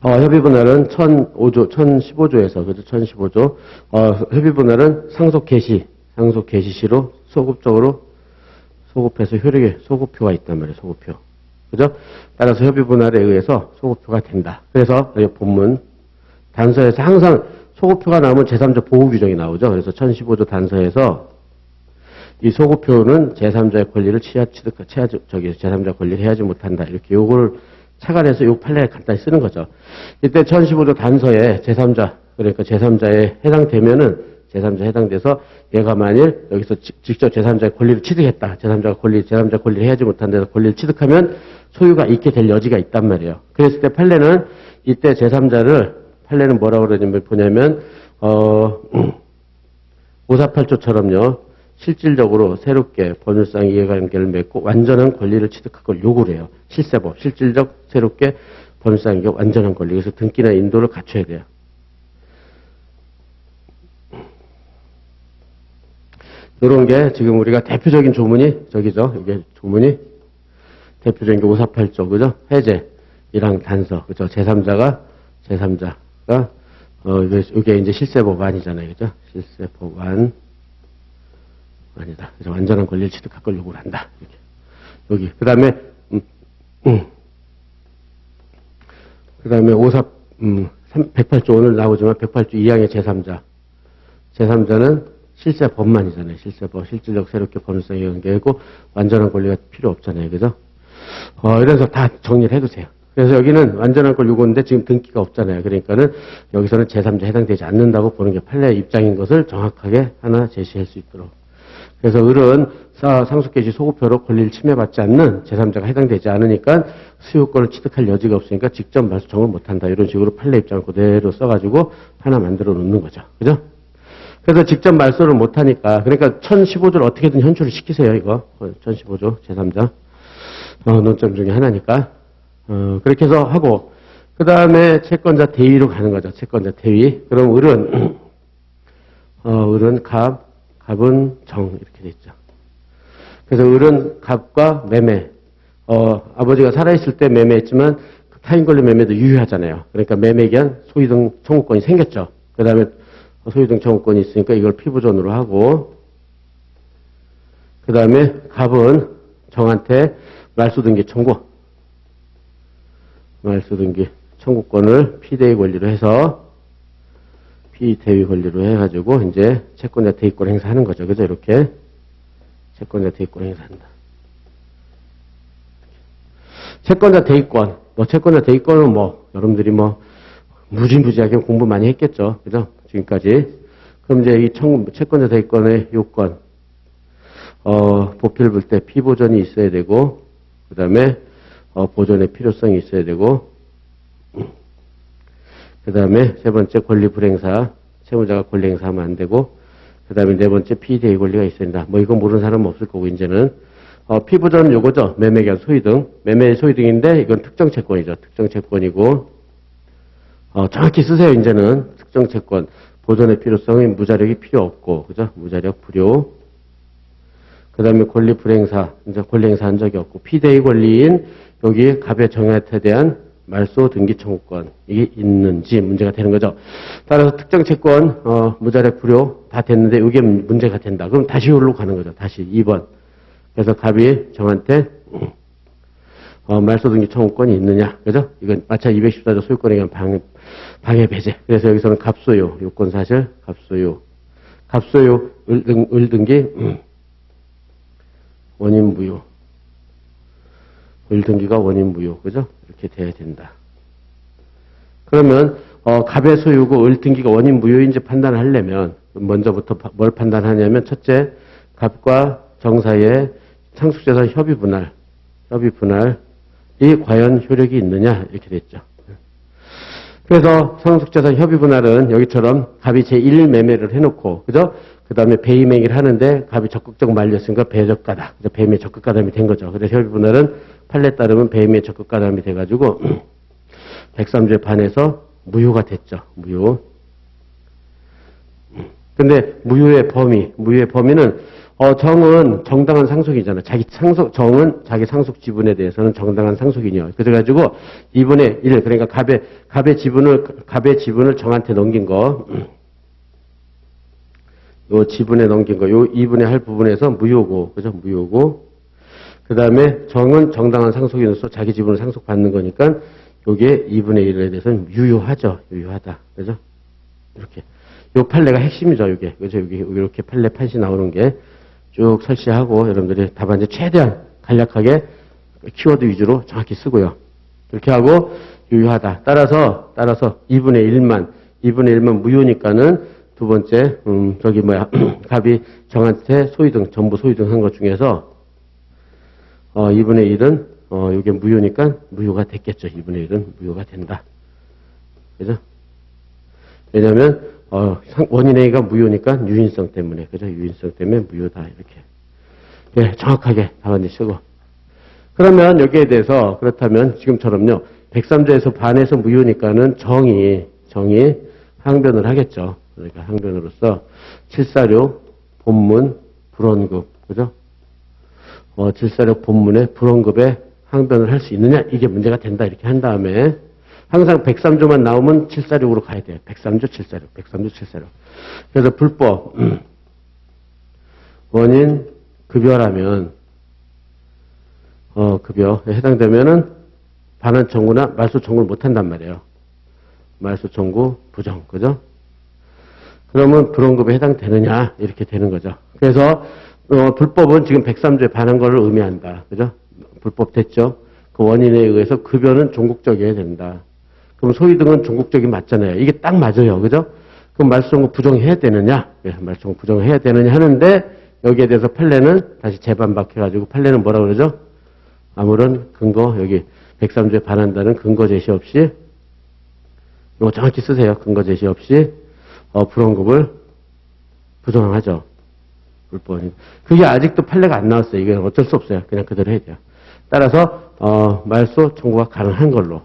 협의분할은 1015조에서, 그죠? 1015조. 협의분할은 상속 개시시로 소급해서 소급표가 있단 말이에요. 소급표. 그죠? 따라서 협의분할에 의해서 소급표가 된다. 그래서 본문 단서에서 항상 소급표가 나오면 제3자 보호 규정이 나오죠. 그래서 1015조 단서에서 이 소급표는 제3자의 권리를 제3자 권리를 해하지 못한다. 이렇게 요거를 착안해서 요 판례에 간단히 쓰는 거죠. 이때 1015조 단서에 제3자, 그러니까 제3자에 제3자 해당돼서 얘가 만일 여기서 직접 제3자의 권리를 취득했다. 제3자 권리를 해하지 못한 데서 권리를 취득하면 소유가 있게 될 여지가 있단 말이에요. 그랬을 때 판례는 이때 판례는 뭐라고 보냐면, 548조처럼요. 실질적으로 새롭게 법률상 이해관계를 맺고 완전한 권리를 취득할 걸 요구를 해요. 실세법, 실질적 새롭게 법률상 이게 완전한 권리. 그래서 등기나 인도를 갖춰야 돼요. 이런 게 지금 우리가 대표적인 조문이 저기죠. 이게 조문이 대표적인 게 548조, 그죠? 해제이랑 단서, 그죠? 제3자가 이게 이제 실세법안이잖아요, 그죠? 실세법안. 아니다. 그래서 완전한 권리를 취득할 걸 요구를 한다. 이렇게. 여기. 그 다음에 108조 오늘 나오지만 108조 2항의 제3자. 제3자는 실세법만이잖아요. 실세법. 실질적 새롭게 법률상 관계고 완전한 권리가 필요 없잖아요. 그죠? 이래서 다 정리를 해두세요. 그래서 여기는 완전한 권 요구인데 지금 등기가 없잖아요. 그러니까는 여기서는 제3자 해당되지 않는다고 보는 게 판례의 입장인 것을 정확하게 하나 제시할 수 있도록. 그래서 을은 상속개시 소급표로 권리를 침해받지 않는 제3자가 해당되지 않으니까 수요권을 취득할 여지가 없으니까 직접 말소 정을 못한다. 이런 식으로 판례 입장을 그대로 써가지고 하나 만들어 놓는 거죠. 그죠? 그래서 직접 말소를 못하니까, 그러니까 1015조를 어떻게든 현출을 시키세요, 이거. 1015조 제3자. 논점 중에 하나니까. 그렇게 해서 하고, 그 다음에 채권자 대위로 가는 거죠. 채권자 대위. 그럼 을은 갑, 갑은 정 이렇게 돼 있죠. 그래서 을은 갑과 매매. 아버지가 살아있을 때 매매했지만 타인 권리 매매도 유효하잖아요. 그러니까 매매에 대한 소유등 청구권이 생겼죠. 그 다음에 소유등 청구권이 있으니까 이걸 피부전으로 하고, 그 다음에 갑은 정한테 말소등기 청구. 말소등기 청구권을 피대위 권리로 해서, 피대위 권리로 해가지고, 이제 채권자 대위권 행사하는 거죠. 그죠? 이렇게. 채권자 대위권 행사한다. 채권자 대위권. 채권자 대위권은 여러분들이 무지무지하게 공부 많이 했겠죠. 그죠? 지금까지. 그럼 이제 이 채권자 대위권의 요건. 보필 볼 때 피보전이 있어야 되고, 그 다음에, 보존의 필요성이 있어야 되고, 그 다음에 세 번째 권리 불행사, 채무자가 권리 행사하면 안 되고, 그 다음에 네 번째 피대위 권리가 있어야 된다. 이거 모르는 사람은 없을 거고, 이제는. 피보전은 요거죠. 매매에 대한 소유등. 매매의 소유등인데, 이건 특정 채권이죠. 특정 채권이고, 정확히 쓰세요, 이제는. 특정 채권. 보존의 필요성은 무자력이 필요 없고, 그죠? 무자력 불효. 그 다음에 권리 불행사. 이제 권리 행사한 적이 없고, 피대위 권리인 여기 갑의 정한테 대한 말소 등기 청구권. 이게 있는지 문제가 되는 거죠. 따라서 특정 채권, 무자력 불효 다 됐는데, 이게 문제가 된다. 그럼 다시 여기로 가는 거죠. 다시 2번. 그래서 갑이 정한테 말소 등기 청구권이 있느냐, 그죠? 이건 마차 214조 소유권에 의한 방해 배제. 그래서 여기서는 갑소유 요건 사실, 갑소유 을등기 원인 무효, 을등기가 원인 무효, 그죠? 이렇게 돼야 된다. 그러면 갑의 소유고 을등기가 원인 무효인지 판단을 하려면 먼저부터 뭘 판단하냐면 첫째, 갑과 정 사이에 상속재산 협의 분할이 과연 효력이 있느냐 이렇게 됐죠. 그래서 상속재산 협의 분할은 여기처럼 갑이 제1 매매를 해놓고, 그죠? 그 다음에 배임행위를 하는데 갑이 적극적 말렸으니까 배적가다, 배임의 적극가담이 된 거죠. 그래서 협의 분할은 판례에 따르면 배임의 적극가담이 돼가지고 103조에 반해서 무효가 됐죠. 무효. 근데 무효의 범위는 정은 정당한 상속이잖아. 정은 자기 상속 지분에 대해서는 정당한 상속이냐. 그래가지고 2분의 1, 그러니까 갑의 지분을 정한테 넘긴 거, 요 지분에 넘긴 거, 요 2분의 할 부분에서 무효고, 그죠? 무효고. 그 다음에 정은 정당한 상속인으로서 자기 지분을 상속받는 거니까, 요게 2분의 1에 대해서는 유효하죠. 유효하다. 그죠? 이렇게. 요 판례가 핵심이죠, 요게. 그죠? 여기 이렇게 판례 판시 나오는 게 쭉 설치하고 여러분들이 답안지 최대한 간략하게 키워드 위주로 정확히 쓰고요. 이렇게 하고 유효하다. 따라서 2분의 1만 무효니까는 두 번째, 갑이 정한테 전부 소유등 한 것 중에서, 2분의 1은, 이게 무효니까 무효가 됐겠죠. 2분의 1은 무효가 된다. 그죠? 왜냐면, 원인 A가 무효니까 유인성 때문에, 그죠? 유인성 때문에 무효다. 이렇게. 네, 정확하게 답안지 쓰고. 그러면 여기에 대해서, 그렇다면 지금처럼요, 103조에서 반해서 무효니까는 정이 항변을 하겠죠. 그러니까 항변으로서 746 본문 불원급, 그죠? 746 본문의 불원급에 항변을 할 수 있느냐? 이게 문제가 된다. 이렇게 한 다음에, 항상 103조만 나오면 746으로 가야 돼요. 103조 746. 그래서 불법, 원인, 급여라면, 급여에 해당되면은 반환 청구나 말소 청구를 못 한단 말이에요. 말소 청구 부정, 그죠? 그러면 불원급에 해당되느냐? 이렇게 되는 거죠. 그래서, 불법은 지금 103조에 반한 거를 의미한다. 그죠? 불법 됐죠? 그 원인에 의해서 급여는 종국적이어야 된다. 그럼 소유등은 종국적이 맞잖아요. 이게 딱 맞아요. 그죠? 그럼 말소청구 부정해야 되느냐? 예, 말소청구 부정해야 되느냐 하는데 여기에 대해서 판례는 다시 재반박해가지고 판례는 뭐라 그러죠? 아무런 근거, 여기 103조에 반한다는 근거 제시 없이, 이거 정확히 쓰세요. 근거 제시 없이 불원급을 부정하죠. 불법이. 그게 아직도 판례가 안 나왔어요. 이게 어쩔 수 없어요. 그냥 그대로 해야 돼요. 따라서 말소 청구가 가능한 걸로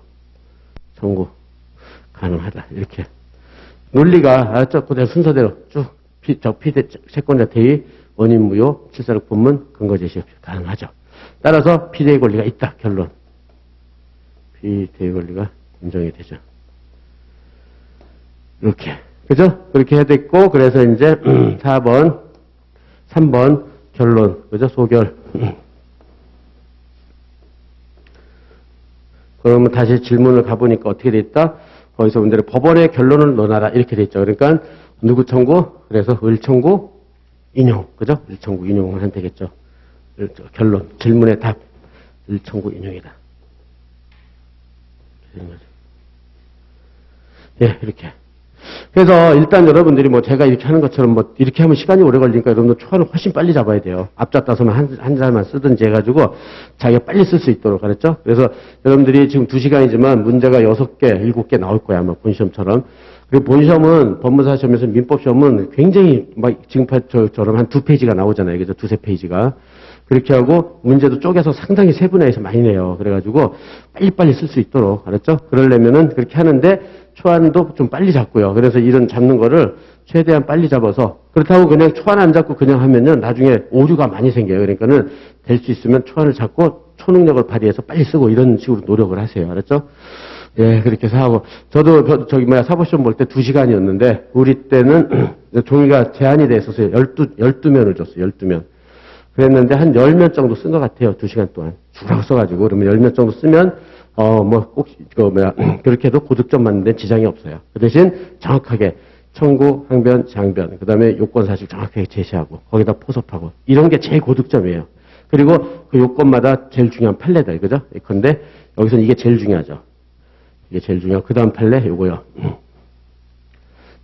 청구 가능하다. 이렇게. 논리가, 그대로 순서대로 쭉, 채권자 대의, 원인 무효, 746 본문, 근거 제시 없이 가능하죠. 따라서 피대의 권리가 있다. 결론. 피대의 권리가 인정이 되죠. 이렇게. 그죠? 그렇게 해야 됐고, 그래서 이제 4번, 3번 결론. 그죠? 소결. 그러면 다시 질문을 가보니까 어떻게 돼 있다? 거기서 문제를 법원의 결론을 논하라. 이렇게 돼 있죠. 그러니까 누구 청구? 그래서 을 청구 인용. 그죠? 을 청구 인용을 하면 되겠죠. 결론. 질문의 답. 을 청구 인용이다. 예, 이렇게. 그래서 일단 여러분들이 뭐 제가 이렇게 하는 것처럼 뭐 이렇게 하면 시간이 오래 걸리니까 여러분들 초안을 훨씬 빨리 잡아야 돼요. 앞잡다서만 한 달만 쓰든지 해가지고 자기가 빨리 쓸 수 있도록 알았죠? 그래서 여러분들이 지금 2시간이지만 문제가 6개, 7개 나올 거야. 아마 본시험처럼. 그리고 본시험은 법무사 시험에서 민법시험은 굉장히 막 지금처럼 한 2페이지가 나오잖아요. 그죠? 2-3페이지가. 그렇게 하고 문제도 쪼개서 상당히 세분화해서 많이 내요. 그래가지고 빨리빨리 쓸 수 있도록 알았죠? 그러려면은 그렇게 하는데 초안도 좀 빨리 잡고요. 그래서 이런 잡는 거를 최대한 빨리 잡아서 그렇다고 그냥 초안 안 잡고 그냥 하면은 나중에 오류가 많이 생겨요. 그러니까는 될 수 있으면 초안을 잡고 초능력을 발휘해서 빨리 쓰고 이런 식으로 노력을 하세요. 알았죠? 예, 그렇게 해서 하고 저도 사법시험 볼 때 2시간이었는데 우리 때는 종이가 제한이 돼 있어서 12면을 줬어요. 12면. 그랬는데 한 10면 정도 쓴 것 같아요. 2시간 동안. 쭉 써가지고. 그러면 10면 정도 쓰면, 그렇게 해도 고득점 맞는 데 지장이 없어요. 그 대신 정확하게 청구, 항변, 장변, 그 다음에 요건 사실 정확하게 제시하고, 거기다 포섭하고, 이런 게 제일 고득점이에요. 그리고 그 요건마다 제일 중요한 판례들, 그죠? 근데 여기서는 이게 제일 중요하죠. 이게 제일 중요하고, 그 다음 판례, 요거요.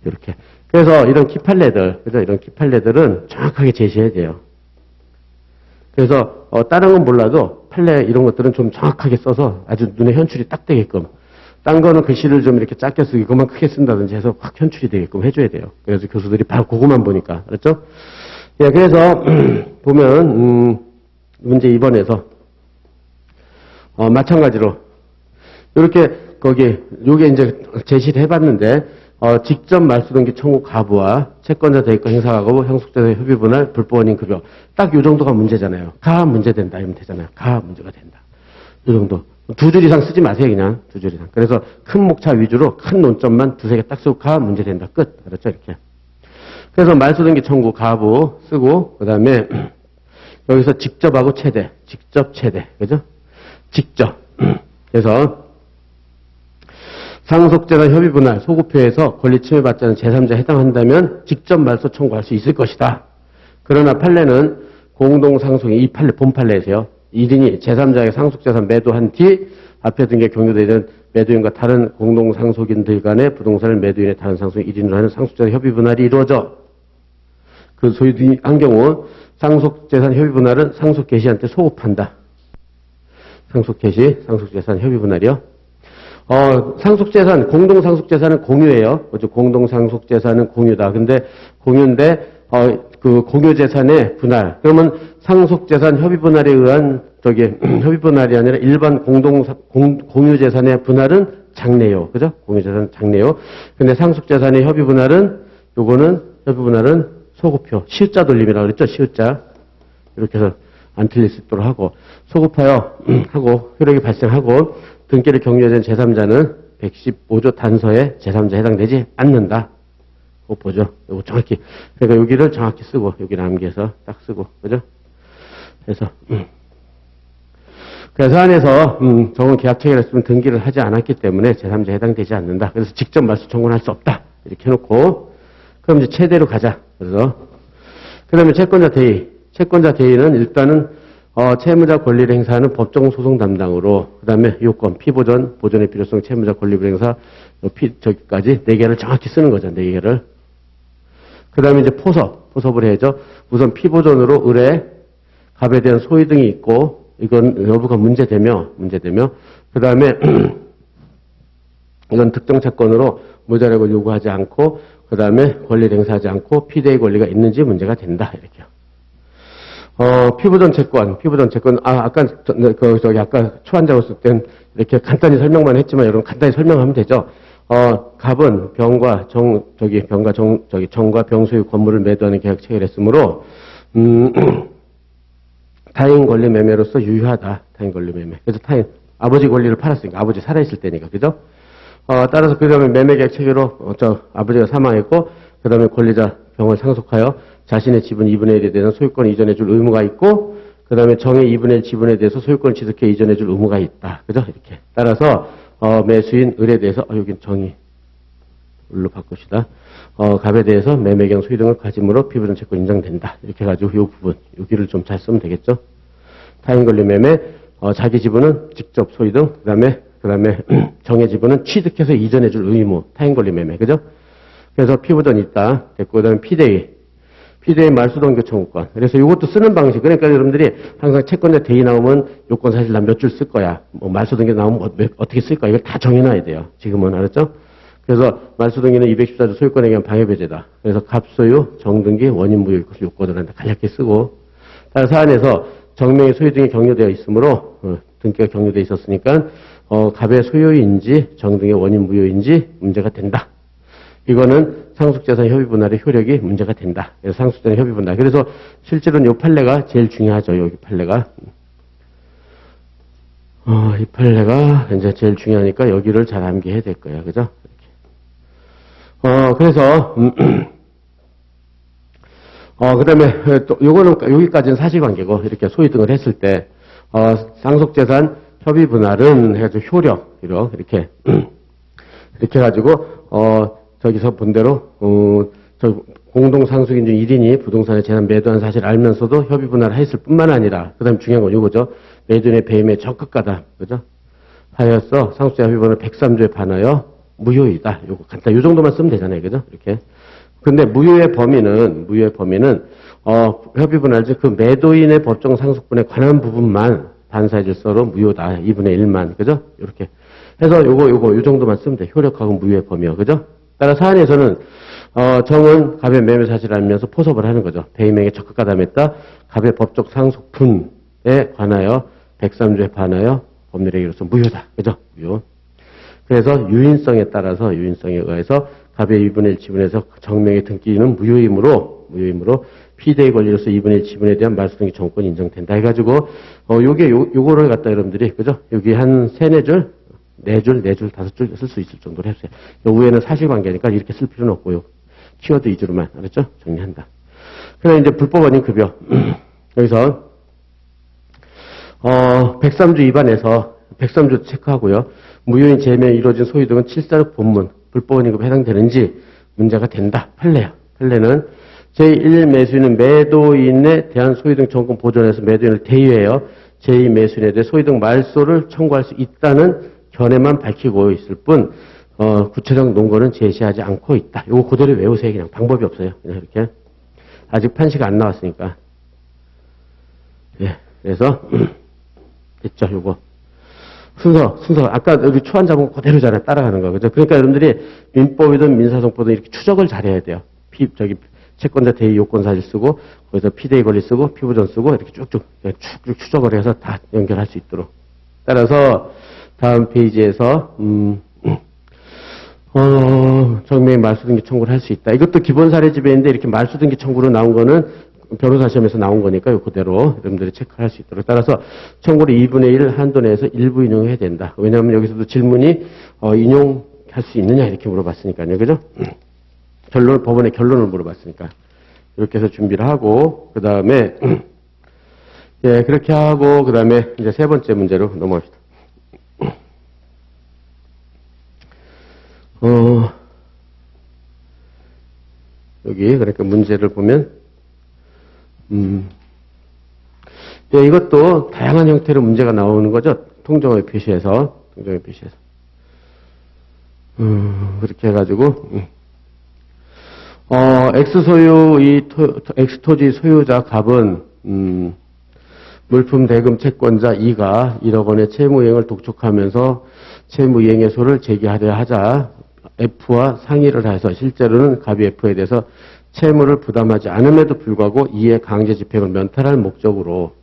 이렇게. 그래서 이런 키판례들, 그죠? 이런 키판례들은 정확하게 제시해야 돼요. 그래서 다른 건 몰라도 판례 이런 것들은 좀 정확하게 써서 아주 눈에 현출이 딱 되게끔 딴 거는 글씨를 좀 이렇게 작게 쓰기 그만 크게 쓴다든지 해서 확 현출이 되게끔 해줘야 돼요. 그래서 교수들이 바로 그거만 보니까 알았죠? 예, 그래서 보면 문제 2번에서 마찬가지로 이렇게 거기 요게 이제 제시를 해봤는데 직접 말소등기 청구 가부와 채권자 대리권 행사가부, 형속자 협의 분할, 불법원인 급여. 딱 요 정도가 문제잖아요. 가 문제된다 이러면 되잖아요. 가 문제가 된다. 요 정도. 2줄 이상 쓰지 마세요, 그냥. 2줄 이상. 그래서 큰 목차 위주로 큰 논점만 2-3개 딱 쓰고 가 문제된다. 끝. 알았죠? 이렇게. 그래서 말소등기 청구 가부 쓰고, 그 다음에 여기서 직접하고 최대. 직접 최대. 그죠? 직접. 그래서 상속재산 협의 분할 소급표에서 권리 침해받지 않은 제3자에 해당한다면 직접 말소 청구할 수 있을 것이다. 그러나 판례는 공동상속인 이 판례 본 판례에서요. 1인이 제3자에게 상속재산 매도한 뒤 앞에 등기에 경유되는 매도인과 다른 공동상속인들 간의 부동산을 매도인의 다른 상속인 1인으로 하는 상속재산 협의 분할이 이루어져. 그 소위 한 경우 상속재산 협의 분할은 상속 개시한테 소급한다. 상속 개시, 상속재산 협의 분할이요. 상속재산, 공동상속재산은 공유예요. 공동상속재산은 공유다. 근데 공유인데, 그 공유재산의 분할. 그러면 상속재산 협의분할에 의한, 협의분할이 아니라 일반 공유재산의 분할은 장래요. 그죠? 공유재산 장래요. 근데 상속재산의 협의분할은, 협의분할은 소급표. 시읒자 돌림이라고 그랬죠? 시읒자. 이렇게 해서 안 틀릴 수 있도록 하고, 소급하여, 하고, 효력이 발생하고, 등기를 경유된 제3자는 115조 단서에 제3자에 해당되지 않는다. 그거 보죠. 이거 정확히. 그러니까 여기를 정확히 쓰고, 여기를 암기해서 딱 쓰고, 그죠? 그래서 안에서, 정원 계약 체결을 했으면 등기를 하지 않았기 때문에 제3자에 해당되지 않는다. 그래서 직접 말소 청구는 할 수 없다. 이렇게 해놓고, 그럼 이제 최대로 가자. 그래서, 그 다음에 채권자 대의. 채권자 대의는 일단은 채무자 권리를 행사하는 법정 소송 담당으로, 그 다음에 요건, 피보전, 보전의 필요성, 채무자 권리를 행사, 저기까지 4개를 정확히 쓰는 거죠, 4개를. 그 다음에 이제 포섭을 해야죠. 우선 피보전으로 의뢰, 갑에 대한 소위 등이 있고, 이건 여부가 문제되며, 그 다음에 이건 특정 채권으로 무자력을 요구하지 않고, 그 다음에 권리를 행사하지 않고, 피대의 권리가 있는지 문제가 된다, 이렇게요. 피보전 채권, 아까 초안 잡았을 땐 이렇게 간단히 설명만 했지만 여러분 간단히 설명하면 되죠. 갑은 병과 정과 병 소유 건물을 매도하는 계약 체결을 했으므로, 타인 권리 매매로서 유효하다. 타인 권리 매매. 그래서 아버지 권리를 팔았으니까, 아버지 살아있을 때니까, 그죠? 따라서 그 다음에 매매 계약 체결로, 아버지가 사망했고, 그 다음에 권리자 병을 상속하여 자신의 지분 2분의 1에 대한 소유권을 이전해줄 의무가 있고, 그 다음에 정의 2분의 1 지분에 대해서 소유권을 취득해 이전해줄 의무가 있다. 그죠? 이렇게. 따라서, 매수인 을에 대해서, 여긴 정의. 을로 바꿉시다. 갑에 대해서 매매경 소유 등을 가짐으로 피부전 채권 인정된다. 이렇게 해가지고 요 부분, 여기를 좀 잘 쓰면 되겠죠? 타인 권리 매매, 자기 지분은 직접 소유 등, 그 다음에 정의 지분은 취득해서 이전해줄 의무, 타인 권리 매매. 그죠? 그래서 피부전 있다. 됐고, 그 다음에 피대의 말소동기 청구권. 그래서 이것도 쓰는 방식. 그러니까 여러분들이 항상 채권자 대의 나오면 요건 사실 난 몇 줄 쓸 거야. 말소동기 나오면 어떻게 쓸 거야. 이걸 다 정해놔야 돼요. 지금은. 알았죠? 그래서 말소동기는 214조 소유권에 의한 방해배제다. 그래서 갑소유, 정등기, 원인무효 요건을 한다. 간략히 쓰고. 따라 사안에서 정명의 소유 등이 격려되어 있으므로, 등기가 격려되어 있었으니까, 갑의 소유인지 정등의 원인무효인지 문제가 된다. 이거는 상속재산 협의 분할의 효력이 문제가 된다. 그래서 상속재산 협의 분할. 그래서 실제로는 이 판례가 제일 중요하죠. 여기 판례가. 이 판례가 이제 제일 중요하니까 여기를 잘 암기해야 될 거예요. 그죠? 그래서, 그 다음에, 또, 요거는, 여기까지는 사실관계고, 이렇게 소유 등을 했을 때, 상속재산 협의 분할은 해가지고 효력, 이렇게, 이렇게 해가지고, 저기서 본 대로, 공동상속인 중 1인이 부동산의 재산 매도한 사실을 알면서도 협의 분할을 했을 뿐만 아니라, 그 다음에 중요한 건 요거죠. 매도인의 배임에 적극가다. 그죠? 하여서 상속재산 협의 분할 103조에 반하여, 무효이다. 요거 간단, 요 정도만 쓰면 되잖아요. 그죠? 이렇게. 근데 무효의 범위는, 협의 분할 즉 그 매도인의 법정 상속분에 관한 부분만 반사의 질서로 무효다. 2분의 1만. 그죠? 이렇게. 해서 요 정도만 쓰면 돼. 효력하고 무효의 범위요. 그죠? 따라 사안에서는, 정은 갑의 매매 사실을 알면서 포섭을 하는 거죠. 배임행에 적극 가담했다. 갑의 법적 상속분에 관하여 103조에 반하여 법률행위로서 무효다. 그죠? 무효. 그래서 유인성에 의해서 갑의 2분의 1 지분에서 정명의 등기는 무효이므로 피대의 권리로서 2분의 1 지분에 대한 말소등기 청구권이 인정된다 해가지고 요거를 갖다 여러분들이 그죠? 여기 한 3-4줄, 4줄, 5줄 쓸 수 있을 정도로 해주세요. 요 위에는 사실관계니까 이렇게 쓸 필요는 없고요. 키워드 위주로만 알았죠? 정리한다. 그다음 이제 불법 원인 급여. 여기서 103조 위반해서 103조 체크하고요. 무효인 제매에 이루어진 소유 등은 746 본문 불법원인급에 해당되는지 문제가 된다. 판례는 제1 매수인은 매도인에 대한 소유 등 청구권 보존해서 매도인을 대의하여 제2 매수인에 대해 소유 등 말소를 청구할 수 있다는 견해만 밝히고 있을 뿐 구체적 논거는 제시하지 않고 있다. 이거 그대로 외우세요. 그냥 방법이 없어요. 그냥 이렇게. 아직 판시가 안 나왔으니까. 예, 그래서 됐죠. 요거. 순서, 아까 여기 초안 잡은 거 그대로잖아요. 따라가는 거. 그죠? 그러니까 여러분들이 민법이든 민사성법이든 이렇게 추적을 잘해야 돼요. 채권자 대의 요건 사실 쓰고, 거기서 피대의 권리 쓰고, 피부전 쓰고, 이렇게 쭉쭉 추적을 해서 다 연결할 수 있도록. 따라서, 다음 페이지에서, 정명의 말소등기 청구를 할 수 있다. 이것도 기본 사례 집행인데, 이렇게 말소등기 청구로 나온 거는 변호사 시험에서 나온 거니까 그대로 여러분들이 체크할 수 있도록. 따라서 청구를 2분의 1 한도 내에서 일부 인용해야 된다. 왜냐하면 여기서도 질문이 인용할 수 있느냐 이렇게 물어봤으니까요. 그죠? 법원의 결론을 물어봤으니까. 이렇게 해서 준비를 하고 그 다음에 예 그렇게 하고 그 다음에 이제 세 번째 문제로 넘어갑시다. 여기 그러니까 문제를 보면 예, 이것도 다양한 형태로 문제가 나오는 거죠. 통정의 표시에서. 그렇게 해가지고, X토지 소유자 갑은, 물품 대금 채권자 E가 1억 원의 채무이행을 독촉하면서 채무이행의소를 제기하려 하자 F와 상의를 해서 실제로는 갑이 F에 대해서 채무를 부담하지 않음에도 불구하고 이의 강제 집행을 면탈할 목적으로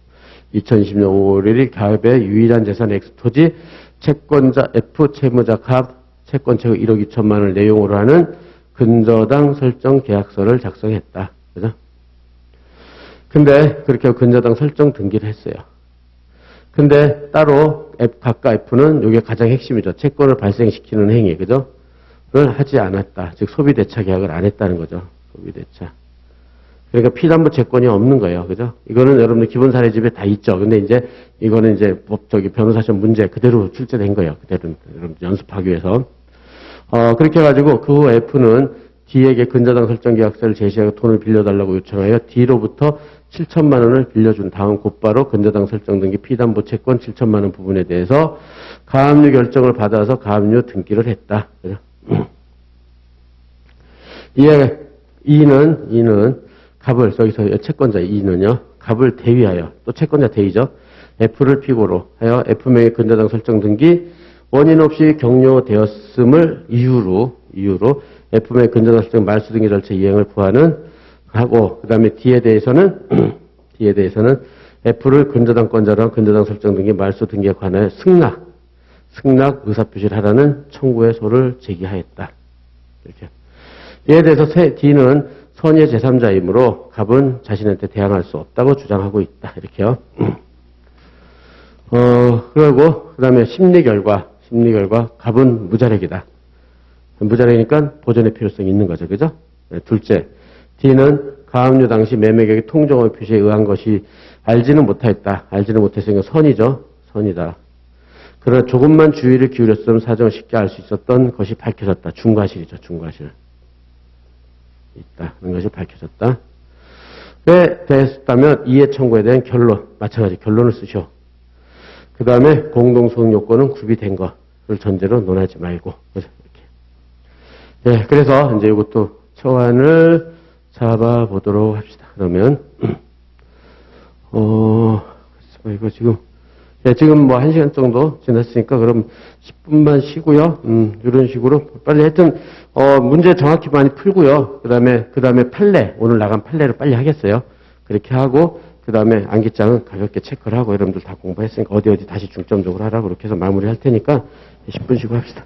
2020년 5월 1일 갑의 유일한 재산 X토지 채권자 F, 채무자 갑, 채권 채무 1억 2천만 원을 내용으로 하는 근저당 설정 계약서를 작성했다. 그죠? 근데 그렇게 근저당 설정 등기를 했어요. 근데 따로 각각 F는 이게 가장 핵심이죠. 채권을 발생시키는 행위, 그죠? 를 하지 않았다. 즉 소비대차 계약을 안 했다는 거죠. 소비대차. 그러니까 피담보 채권이 없는 거예요. 그죠? 이거는 여러분들 기본 사례집에 다 있죠. 근데 이제 이거는 이제 변호사 시험 문제 그대로 출제된 거예요. 그대로 여러분 연습하기 위해서. 그렇게 해가지고 그 후 F는 D에게 근저당 설정 계약서를 제시하고 돈을 빌려달라고 요청하여 D로부터 7천만 원을 빌려준 다음 곧바로 근저당 설정 등기 피담보 채권 7천만 원 부분에 대해서 가압류 결정을 받아서 가압류 등기를 했다. 그죠? 이는 갑을 여기서 채권자 E는요. 갑을 대위하여 또 채권자 대위죠. F를 피고로 하여 F명의 근저당 설정 등기 원인 없이 격려되었음을 이유로 F명의 근저당 설정 말소 등기 절차 이행을 부하는 하고 그다음에 D에 대해서는 F를 근저당권자로 한 근저당 설정 등기 말소 등기에 관하여 승낙 의사표시를 하라는 청구의 소를 제기하였다. 이렇게. 이에 대해서 D는 선의의 제3자이므로 갑은 자신한테 대항할 수 없다고 주장하고 있다. 이렇게요. 그리고 그다음에 심리 결과 갑은 무자력이다. 무자력이니까 보존의 필요성이 있는 거죠. 그죠? 네, 둘째, D는 가압류 당시 매매객의 통정의 표시에 의한 것이 알지는 못했으니까 선이다. 그러나 조금만 주의를 기울였으면 사정을 쉽게 알 수 있었던 것이 밝혀졌다. 중과실이죠. 중과실. 있다는 것이 밝혀졌다. 왜 됐다면 이해 청구에 대한 결론, 마찬가지 결론을 쓰셔. 그 다음에 공동소득 요건은 구비된 것을 전제로 논하지 말고. 그래서 이렇게. 네, 그래서 이제 이것도 초안을 잡아보도록 합시다. 그러면 이거 지금 뭐 1시간 정도 지났으니까 그럼 10분만 쉬고요. 이런 식으로 빨리 하여튼 문제 정확히 많이 풀고요. 그다음에 판례 오늘 나간 판례를 빨리 하겠어요. 그렇게 하고 그다음에 암기장은 가볍게 체크를 하고 여러분들 다 공부했으니까 어디 다시 중점적으로 하라고 그렇게 해서 마무리할 테니까 10분 쉬고 합시다.